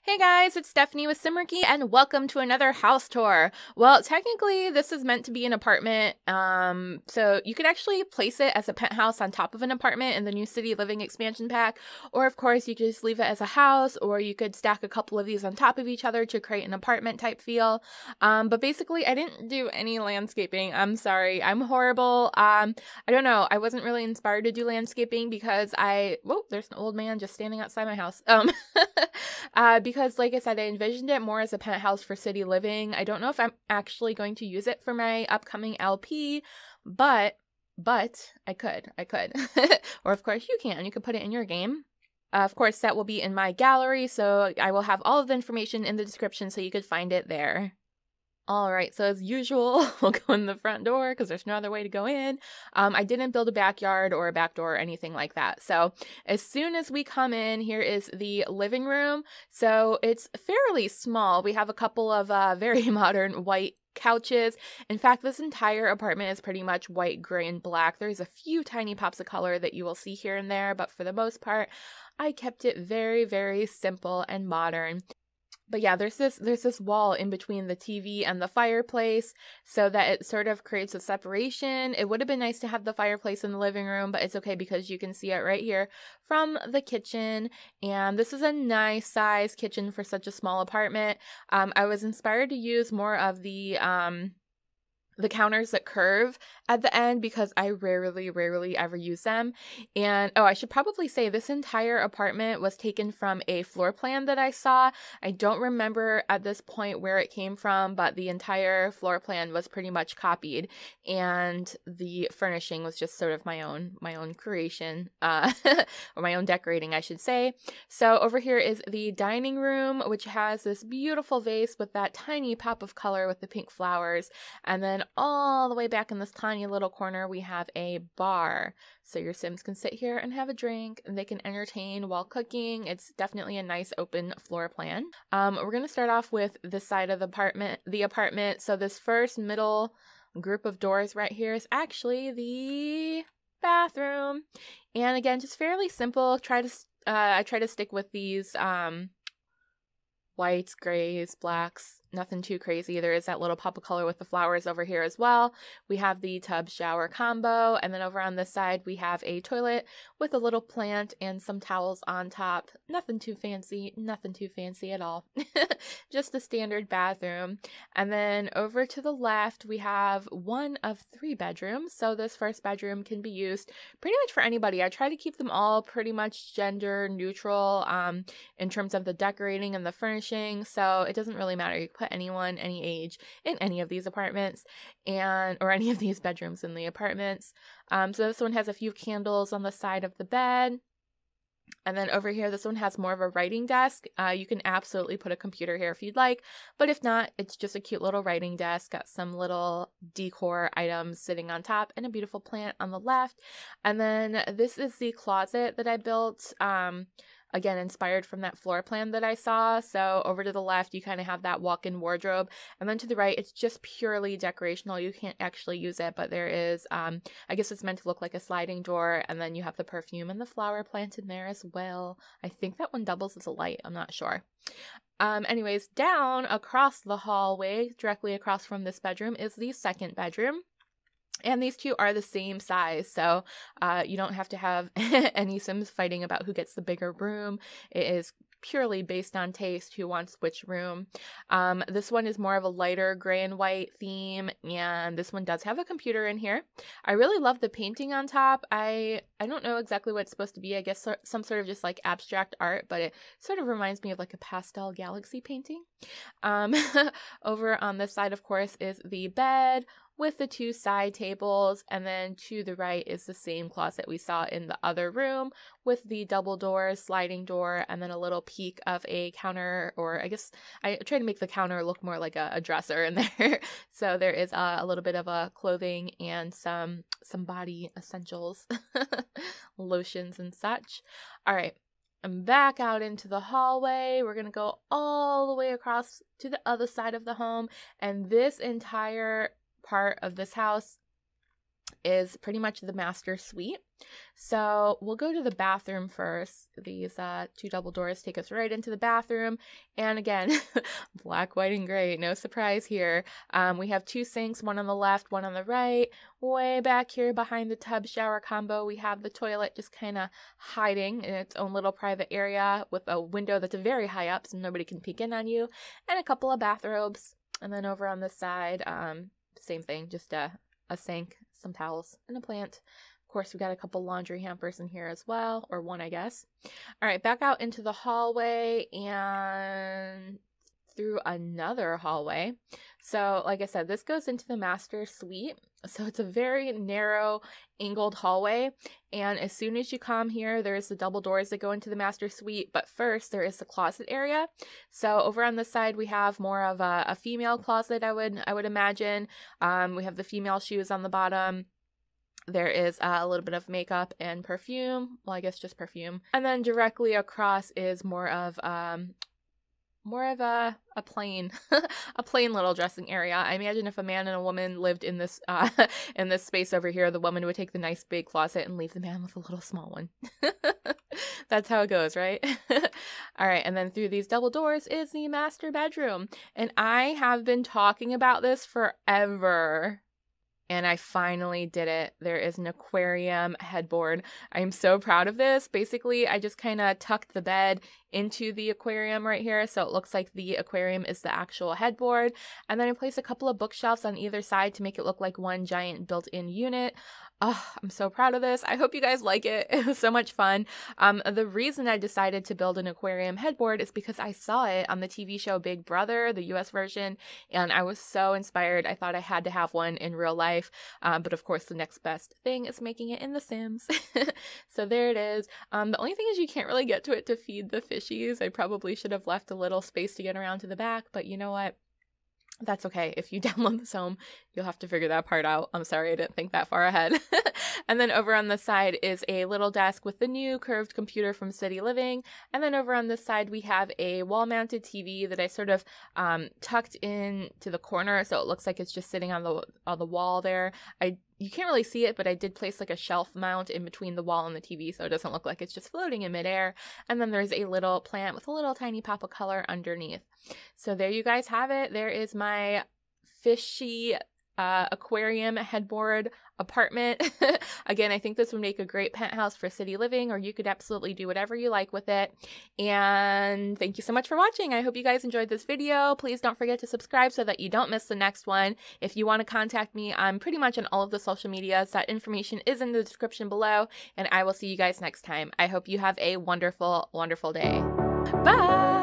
Hey guys, it's Stephanie with Simarchy and welcome to another house tour. Well, technically this is meant to be an apartment, so you could actually place it as a penthouse on top of an apartment in the new city living expansion pack, or of course you could just leave it as a house, or you could stack a couple of these on top of each other to create an apartment type feel. But basically I didn't do any landscaping. I'm sorry, I'm horrible. I don't know, I wasn't really inspired to do landscaping because whoa, there's an old man just standing outside my house. Because like I said, I envisioned it more as a penthouse for city living. I don't know if I'm actually going to use it for my upcoming LP, but I could. Or of course you can. You could put it in your game. Of course, that will be in my gallery, so I will have all of the information in the description so you could find it there. All right, so as usual, we'll go in the front door because there's no other way to go in. I didn't build a backyard or a back door or anything like that. So as soon as we come in, here is the living room. So it's fairly small. We have a couple of very modern white couches. In fact, this entire apartment is pretty much white, gray, and black. There's a few tiny pops of color that you will see here and there, but for the most part, I kept it very, very simple and modern. But yeah, there's this wall in between the TV and the fireplace so that it sort of creates a separation. It would have been nice to have the fireplace in the living room, but it's okay because you can see it right here from the kitchen. And this is a nice size kitchen for such a small apartment. I was inspired to use more of the counters that curve at the end because I rarely ever use them. And oh, I should probably say this entire apartment was taken from a floor plan that I saw. I don't remember at this point where it came from, but the entire floor plan was pretty much copied, and the furnishing was just sort of my own creation, or my own decorating, I should say. So over here is the dining room, which has this beautiful vase with that tiny pop of color with the pink flowers, and then all the way back in this tiny little corner, we have a bar. So your Sims can sit here and have a drink, and they can entertain while cooking. It's definitely a nice open floor plan. We're going to start off with this side of the apartment. So this first middle group of doors right here is actually the bathroom. And again, just fairly simple. I try to stick with these whites, grays, blacks, nothing too crazy. There is that little pop of color with the flowers over here as well. We have the tub shower combo, and then over on this side we have a toilet with a little plant and some towels on top. Nothing too fancy at all. Just a standard bathroom. And then over to the left we have one of 3 bedrooms. So this first bedroom can be used pretty much for anybody. I try to keep them all pretty much gender neutral in terms of the decorating and the furnishing, so it doesn't really matter. You can put anyone, any age in any of these apartments or any of these bedrooms in the apartments. So this one has a few candles on the side of the bed. And then over here, this one has more of a writing desk. You can absolutely put a computer here if you'd like, but if not, it's just a cute little writing desk. Got some little decor items sitting on top and a beautiful plant on the left. And then this is the closet that I built. Again, inspired from that floor plan that I saw. So over to the left, you kind of have that walk-in wardrobe. And then to the right, it's just purely decorational. You can't actually use it, but there is, I guess it's meant to look like a sliding door. And then you have the perfume and the flower plant in there as well. I think that one doubles as a light. I'm not sure. Anyways, down across the hallway, directly across from this bedroom, is the second bedroom. And these two are the same size, so you don't have to have any Sims fighting about who gets the bigger room. It is purely based on taste, who wants which room. This one is more of a lighter gray and white theme, and this one does have a computer in here. I really love the painting on top. I don't know exactly what it's supposed to be. I guess some sort of just like abstract art, but it sort of reminds me of like a pastel galaxy painting. Over on this side, of course, is the bed with the 2 side tables, and then to the right is the same closet we saw in the other room with the double door, sliding door, and then a little peek of a counter, or I guess I try to make the counter look more like a dresser in there. So there is a little bit of a clothing and some body essentials, lotions and such. All right. I'm back out into the hallway. We're going to go all the way across to the other side of the home, and this entire part of this house is pretty much the master suite. So we'll go to the bathroom first. These two double doors take us right into the bathroom. And again, black, white, and gray. No surprise here. We have 2 sinks, one on the left, one on the right. Way back here behind the tub shower combo, we have the toilet just kind of hiding in its own little private area with a window that's very high up so nobody can peek in on you. And a couple of bathrobes. And then over on this side, same thing, just a sink, some towels, and a plant. Of course, we got a couple laundry hampers in here as well, or one, I guess. All right, back out into the hallway and through another hallway. So, like I said, this goes into the master suite. So it's a very narrow, angled hallway. And as soon as you come here, there's the double doors that go into the master suite. But first, there is the closet area. So over on this side, we have more of a female closet, I would imagine. We have the female shoes on the bottom. There is a little bit of makeup and perfume. Well, I guess just perfume. And then directly across is more of a plain a plain little dressing area. I imagine if a man and a woman lived in this in this space over here, the woman would take the nice big closet and leave the man with a little small one. That's how it goes, right? All right, and then through these double doors is the master bedroom. And I have been talking about this forever. And I finally did it. There is an aquarium headboard. I'm so proud of this. Basically, I just kind of tucked the bed into the aquarium right here. So it looks like the aquarium is the actual headboard. And then I placed a couple of bookshelves on either side to make it look like one giant built-in unit. Oh, I'm so proud of this. I hope you guys like it. It was so much fun. The reason I decided to build an aquarium headboard is because I saw it on the TV show Big Brother, the US version, and I was so inspired. I thought I had to have one in real life. But of course, the next best thing is making it in The Sims. So there it is. The only thing is you can't really get to it to feed the fishies. I probably should have left a little space to get around to the back, but you know what? That's okay. If you download this home, you'll have to figure that part out. I'm sorry I didn't think that far ahead. And then over on this side is a little desk with the new curved computer from City Living. And then over on this side, we have a wall-mounted TV that I sort of tucked in to the corner, so it looks like it's just sitting on the wall there. You can't really see it, but I did place like a shelf mount in between the wall and the TV, so it doesn't look like it's just floating in midair. And then there's a little plant with a little tiny pop of color underneath. So there you guys have it. There is my fishy aquarium headboard apartment. Again, I think this would make a great penthouse for city living, or you could absolutely do whatever you like with it. And thank you so much for watching. I hope you guys enjoyed this video. Please don't forget to subscribe so that you don't miss the next one. If you want to contact me, I'm pretty much on all of the social medias. That information is in the description below, and I will see you guys next time. I hope you have a wonderful, wonderful day. Bye!